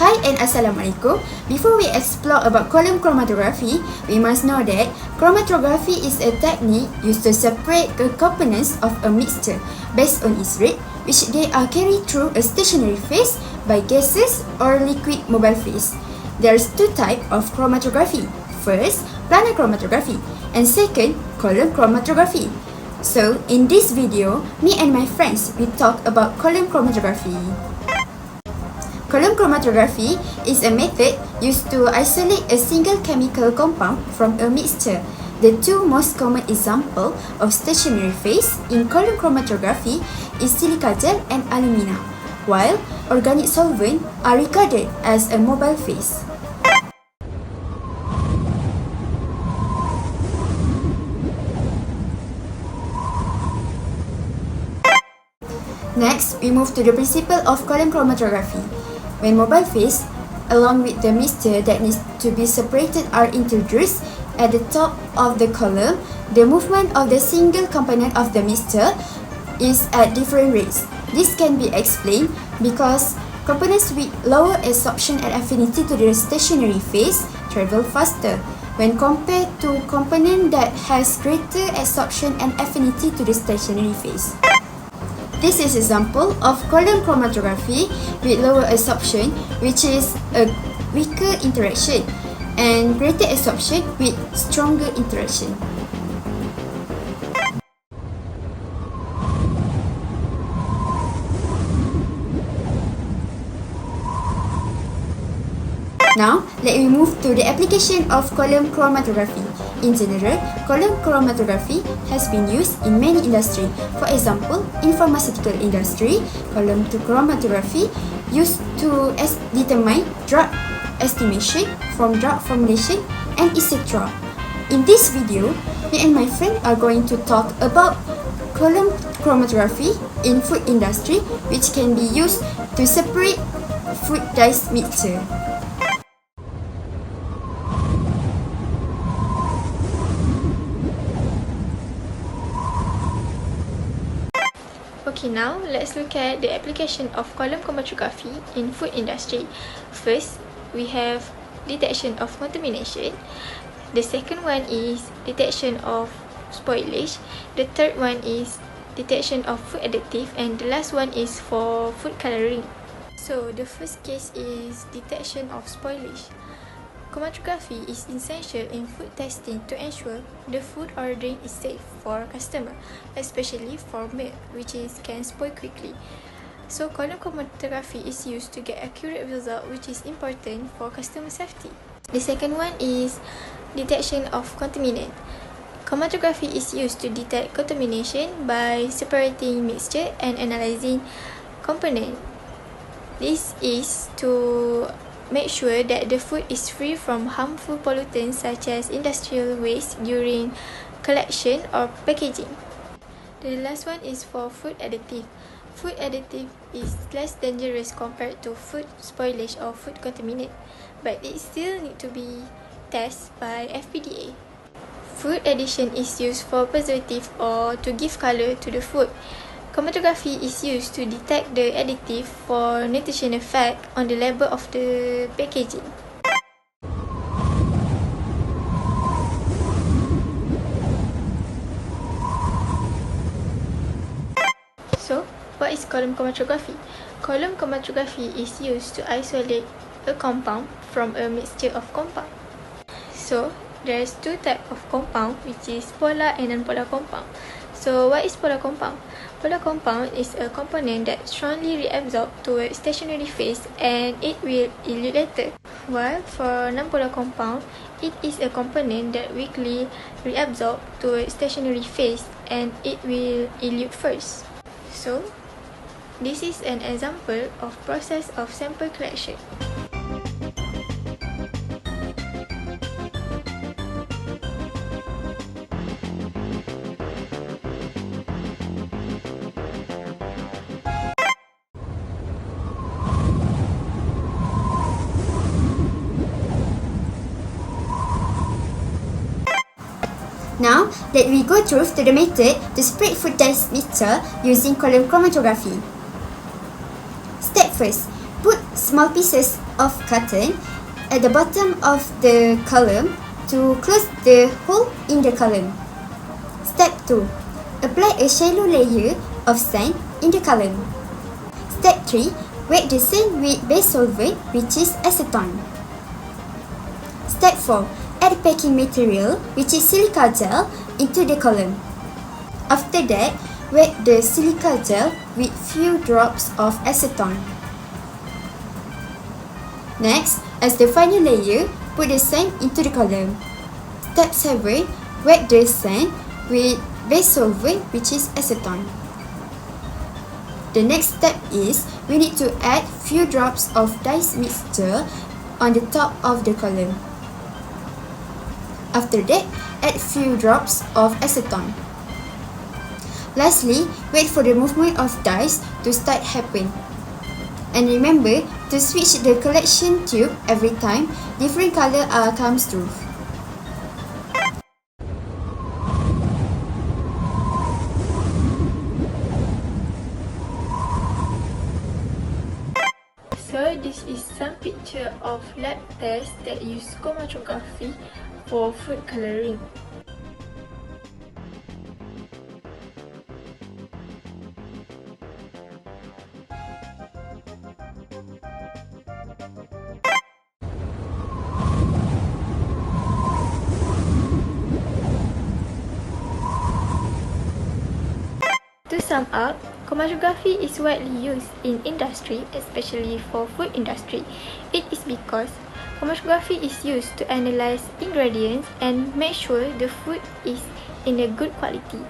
Hi and Assalamualaikum. Before we explore about column chromatography, we must know that chromatography is a technique used to separate the components of a mixture based on its rate, which they are carried through a stationary phase by gases or liquid mobile phase. There's two types of chromatography. First, planar chromatography, and second, column chromatography. So, in this video, me and my friends will talk about column chromatography. Column chromatography is a method used to isolate a single chemical compound from a mixture. The two most common examples of stationary phase in column chromatography is silica gel and alumina, while organic solvents are regarded as a mobile phase. Next, we move to the principle of column chromatography. When mobile phase, along with the mixture that needs to be separated, are introduced at the top of the column, the movement of the single component of the mixture is at different rates. This can be explained because components with lower absorption and affinity to the stationary phase travel faster when compared to component that has greater absorption and affinity to the stationary phase. This is example of column chromatography with lower absorption, which is a weaker interaction, and greater absorption with stronger interaction. Now, let me move to the application of column chromatography. In general, column chromatography has been used in many industries. For example, in pharmaceutical industry, column chromatography used to determine drug estimation from drug formulation and etc. In this video, me and my friend are going to talk about column chromatography in food industry, which can be used to separate food dyes mixture. Okay, now let's look at the application of column chromatography in food industry. First, we have detection of contamination. The second one is detection of spoilage. The third one is detection of food additive, and the last one is for food coloring. So the first case is detection of spoilage. Chromatography is essential in food testing to ensure the food or drink is safe for customer, especially for milk, which can spoil quickly. So column chromatography is used to get accurate result, which is important for customer safety. The second one is detection of contaminant. Chromatography is used to detect contamination by separating mixture and analyzing component. This is to make sure that the food is free from harmful pollutants such as industrial waste during collection or packaging. The last one is for food additive. Food additive is less dangerous compared to food spoilage or food contaminant, but it still need to be tested by FDA. Food addition is used for preservative or to give color to the food. Chromatography is used to detect the additive for nutrition effect on the label of the packaging. So, what is column chromatography? Column chromatography is used to isolate a compound from a mixture of compound. So, there's two types of compound, which is polar and non-polar compound. So, what is polar compound? Polar compound is a component that strongly reabsorb to a stationary phase and it will elute later. While for non-polar compound, it is a component that weakly reabsorb to a stationary phase and it will elute first. So, this is an example of process of sample collection. Now, let we go through to the method to spread food dyes mixture using column chromatography. Step first, put small pieces of cotton at the bottom of the column to close the hole in the column. Step 2, apply a shallow layer of sand in the column. Step 3, wet the sand with base solvent, which is acetone. Step 4, add packing material, which is silica gel, into the column. After that, wet the silica gel with few drops of acetone. Next, as the final layer, put the sand into the column. Step 7, wet the sand with base solvent, which is acetone. The next step is we need to add few drops of dyes mixture on the top of the column. After that, add few drops of acetone. Lastly, wait for the movement of dyes to start happen. And remember to switch the collection tube every time different color comes through. So this is some picture of lab tests that use chromatography for food colouring. To sum up, chromatography is widely used in industry, especially for food industry. It is because chromatography is used to analyze ingredients and make sure the food is in a good quality.